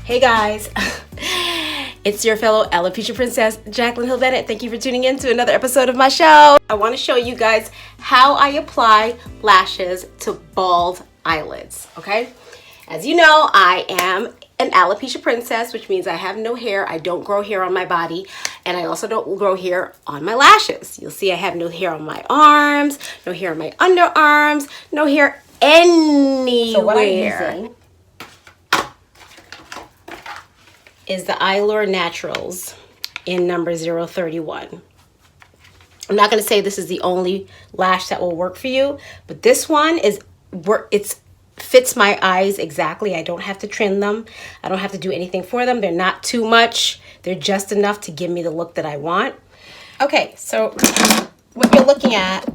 Hey guys, it's your fellow alopecia princess, Jacqueline Hill Bennett. Thank you for tuning in to another episode of my show. I want to show you guys how I apply lashes to bald eyelids, okay? As you know, I am an alopecia princess, which means I have no hair. I don't grow hair on my body, and I also don't grow hair on my lashes. You'll see I have no hair on my arms, no hair on my underarms, no hair anywhere. So what I'm using is the Eyelash Naturals in number 031. I'm not going to say this is the only lash that will work for you, but this one fits my eyes exactly. I don't have to trim them. I don't have to do anything for them. They're not too much. They're just enough to give me the look that I want. Okay, so what you're looking at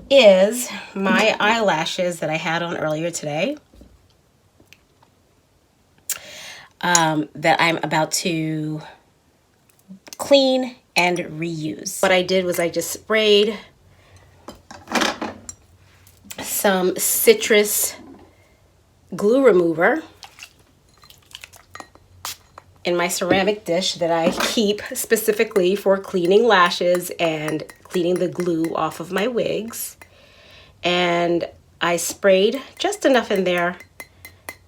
is my eyelashes that I had on earlier today. That I'm about to clean and reuse. What I did was I just sprayed some citrus glue remover in my ceramic dish that I keep specifically for cleaning lashes and cleaning the glue off of my wigs. And I sprayed just enough in there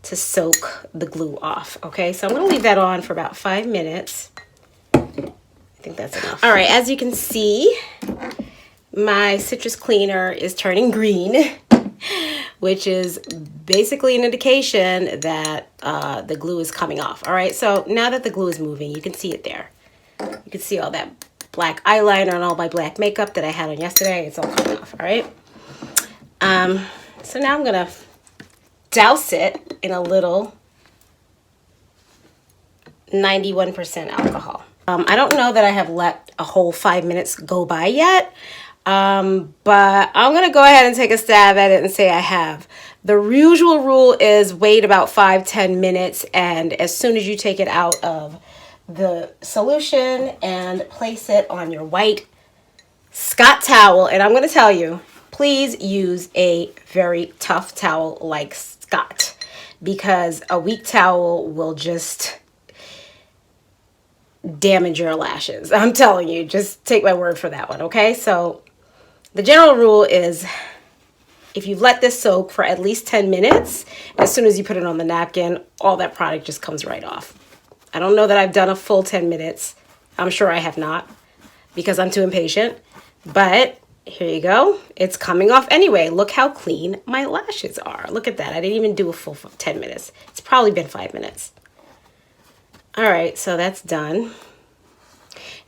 to soak the glue off. Okay, so I'm gonna leave that on for about 5 minutes. I think that's enough. All right, as you can see, my citrus cleaner is turning green, which is basically an indication that the glue is coming off. All right, so now that the glue is moving, you can see it there. You can see all that black eyeliner and all my black makeup that I had on yesterday. It's all coming off, all right? So now I'm gonna douse it in a little 91% alcohol. I don't know that I have let a whole 5 minutes go by yet, but I'm gonna go ahead and take a stab at it and say I have. The usual rule is wait about 5-10 minutes, and as soon as you take it out of the solution and place it on your white Scott towel, and I'm gonna tell you, please use a very tough towel like Scott, because a weak towel will just damage your lashes. I'm telling you, just take my word for that one, okay? So the general rule is if you've let this soak for at least 10 minutes, as soon as you put it on the napkin, all that product just comes right off. I don't know that I've done a full 10 minutes. I'm sure I have not because I'm too impatient, but here you go. It's coming off anyway. Look how clean my lashes are. Look at that. I didn't even do a full 10 minutes. It's probably been 5 minutes. All right, so that's done.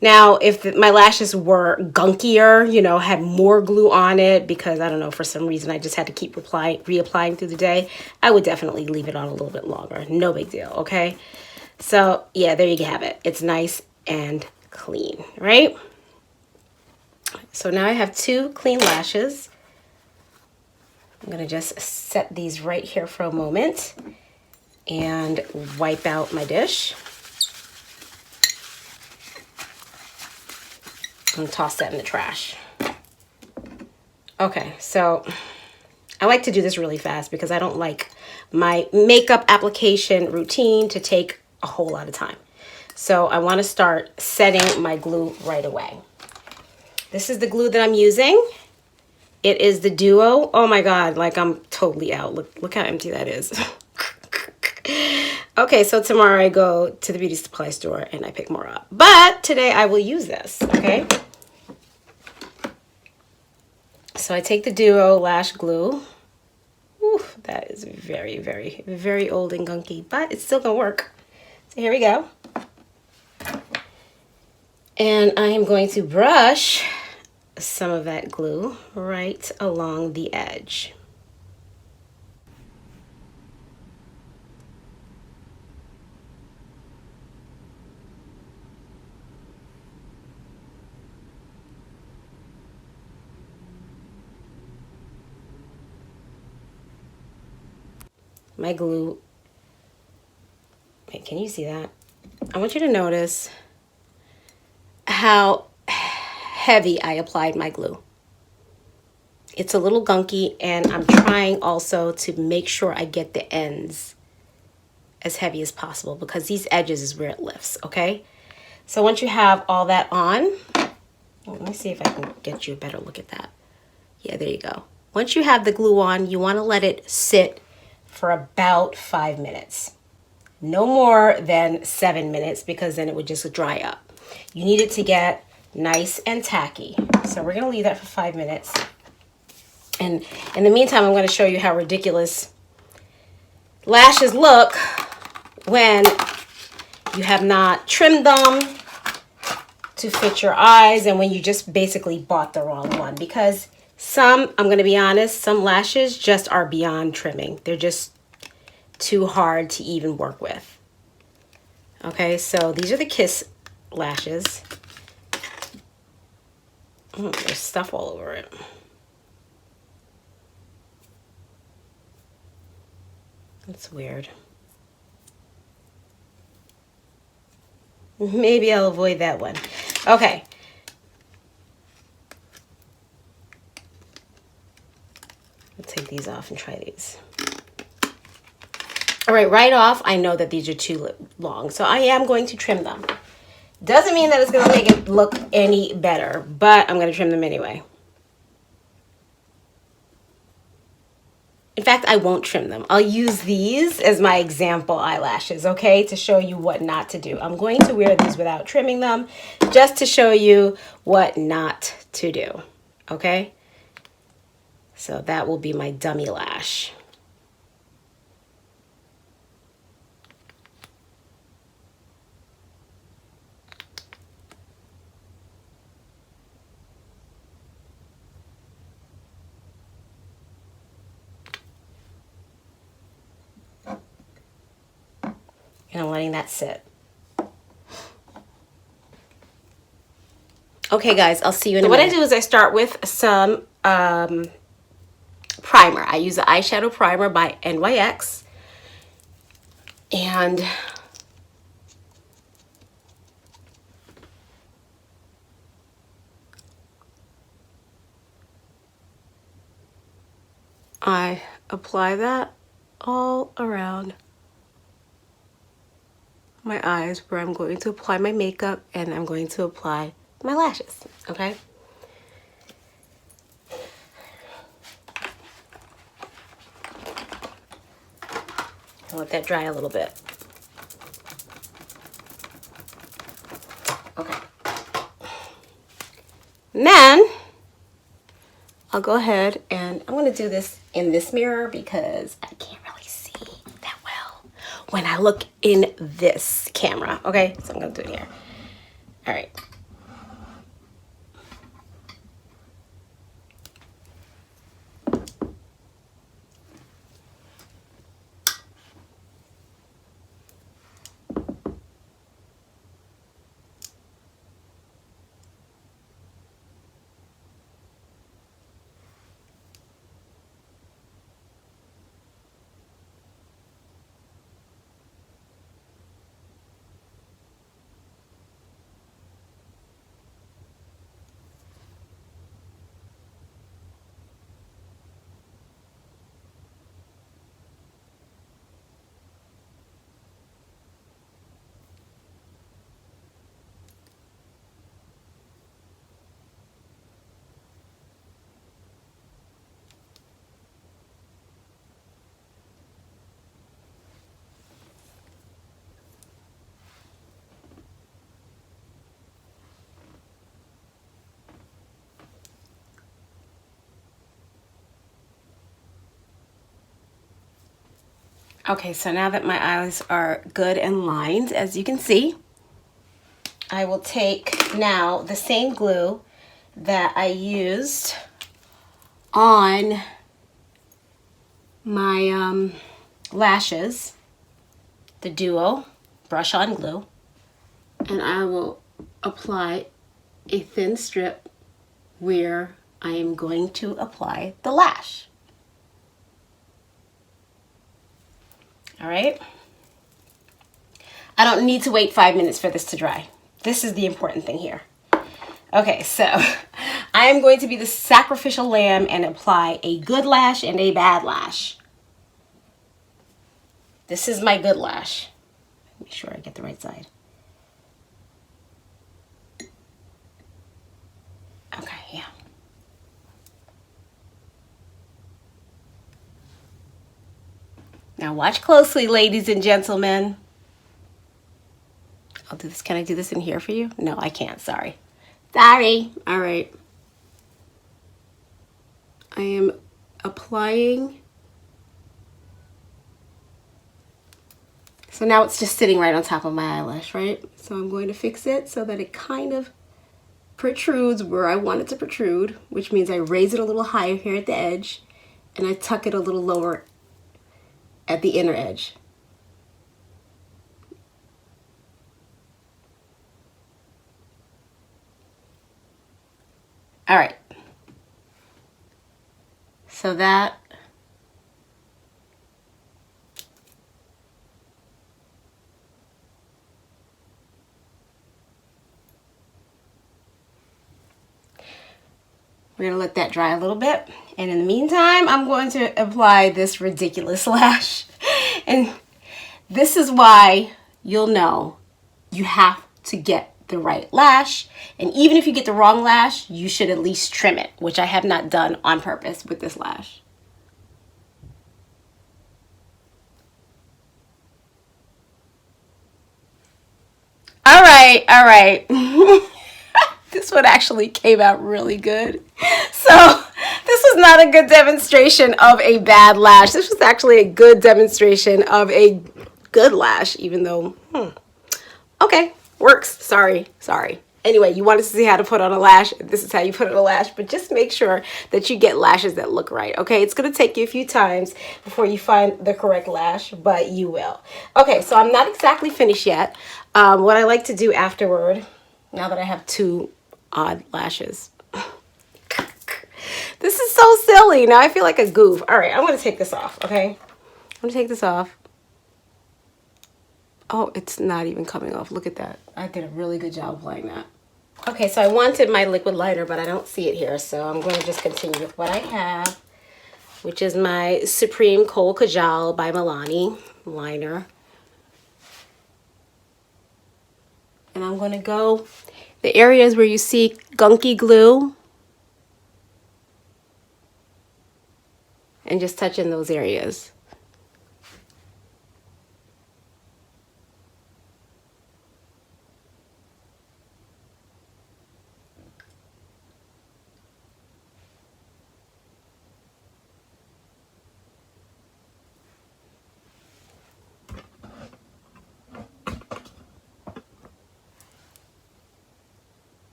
Now, if my lashes were gunkier, you know, had more glue on it because, I don't know, for some reason I just had to keep reapplying through the day, I would definitely leave it on a little bit longer. No big deal, okay? So, yeah, there you have it. It's nice and clean, right? So now I have 2 clean lashes. I'm gonna just set these right here for a moment and wipe out my dish. And toss that in the trash. Okay, so I like to do this really fast because I don't like my makeup application routine to take a whole lot of time. So I wanna start setting my glue right away. This is the glue that I'm using. It is the Duo. Oh my God, like I'm totally out. Look how empty that is. Okay, so tomorrow I go to the beauty supply store and I pick more up. But today I will use this, okay? So I take the Duo Lash Glue. Ooh, that is very, very, very old and gunky, but it's still gonna work. So here we go. And I am going to brush some of that glue right along the edge. My glue, wait, can you see that? I want you to notice how heavy I applied my glue. It's a little gunky, and I'm trying also to make sure I get the ends as heavy as possible because these edges is where it lifts, okay? So once you have all that on, let me see if I can get you a better look at that. Yeah, there you go. Once you have the glue on, you want to let it sit for about 5 minutes. No more than 7 minutes because then it would just dry up. You need it to get nice and tacky. So we're going to leave that for 5 minutes. And in the meantime, I'm going to show you how ridiculous lashes look when you have not trimmed them to fit your eyes and when you just basically bought the wrong one. Because some, I'm going to be honest, some lashes just are beyond trimming. They're just too hard to even work with. Okay, so these are the Kiss lashes. There's stuff all over it. That's weird. Maybe I'll avoid that one. Okay. Let's take these off and try these. All right off, I know that these are too long, so I am going to trim them. Doesn't mean that it's going to make it look any better, but I'm going to trim them anyway. In fact, I won't trim them. I'll use these as my example eyelashes, okay, to show you what not to do. I'm going to wear these without trimming them just to show you what not to do, okay? So that will be my dummy lash. And I'm letting that sit. Okay, guys, I'll see you in a minute. What I do is I start with some primer. I use the eyeshadow primer by NYX. And I apply that all around my eyes where I'm going to apply my makeup and I'm going to apply my lashes, okay? I'll let that dry a little bit. Okay. And then I'll go ahead and I'm going to do this in this mirror because I can't really see that well when I look in this camera. Okay, so I'm going to do it here. All right. Okay, so now that my eyes are good and lined, as you can see, I will take now the same glue that I used on my lashes, the Duo brush on glue, and I will apply a thin strip where I am going to apply the lash. All right. I don't need to wait 5 minutes for this to dry. This is the important thing here. Okay, so I am going to be the sacrificial lamb and apply a good lash and a bad lash. This is my good lash. Make sure I get the right side. Okay, yeah. Now watch closely, ladies and gentlemen. I'll do this. Can I do this in here for you? No, I can't. Sorry. Sorry. All right. I am applying. So now it's just sitting right on top of my eyelash, right? So I'm going to fix it so that it kind of protrudes where I want it to protrude, which means I raise it a little higher here at the edge and I tuck it a little lower at the inner edge. All right. So that we're going to let that dry a little bit. And in the meantime, I'm going to apply this ridiculous lash. And this is why you'll know you have to get the right lash. And even if you get the wrong lash, you should at least trim it, which I have not done on purpose with this lash. All right, all right. This one actually came out really good. So this was not a good demonstration of a bad lash. This was actually a good demonstration of a good lash, even though, okay, works. Sorry. Anyway, you wanted to see how to put on a lash. This is how you put on a lash, but just make sure that you get lashes that look right, okay? It's going to take you a few times before you find the correct lash, but you will. Okay, so I'm not exactly finished yet. What I like to do afterward, now that I have two odd lashes. This is so silly. Now I feel like a goof. All right, I'm going to take this off, okay? I'm going to take this off. Oh, it's not even coming off. Look at that. I did a really good job applying that. Okay, so I wanted my liquid liner, but I don't see it here. So I'm going to just continue with what I have, which is my Supreme Kohl Kajal by Milani liner. And I'm going to go the areas where you see gunky glue and just touch in those areas.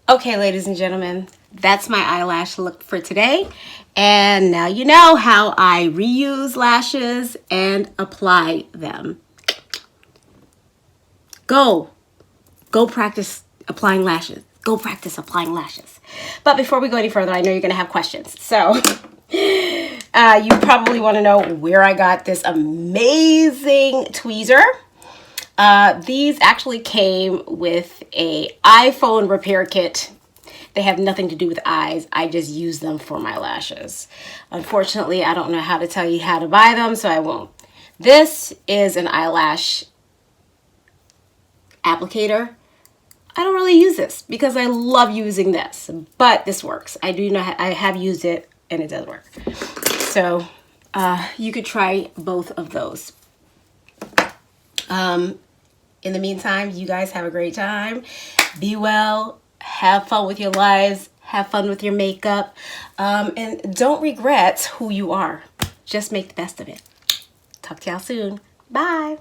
Okay, ladies and gentlemen, that's my eyelash look for today. And now you know how I reuse lashes and apply them. Go practice applying lashes. Go practice applying lashes. But before we go any further, I know you're going to have questions. So you probably want to know where I got this amazing tweezer. These actually came with a iPhone repair kit. They have nothing to do with eyes. I just use them for my lashes. Unfortunately, I don't know how to tell you how to buy them, so I won't. This is an eyelash applicator. I don't really use this because I love using this, but this works. I do know I have used it and it does work. So you could try both of those. In the meantime, you guys have a great time. Be well. Have fun with your lives. Have fun with your makeup. And don't regret who you are. Just make the best of it. Talk to y'all soon. Bye.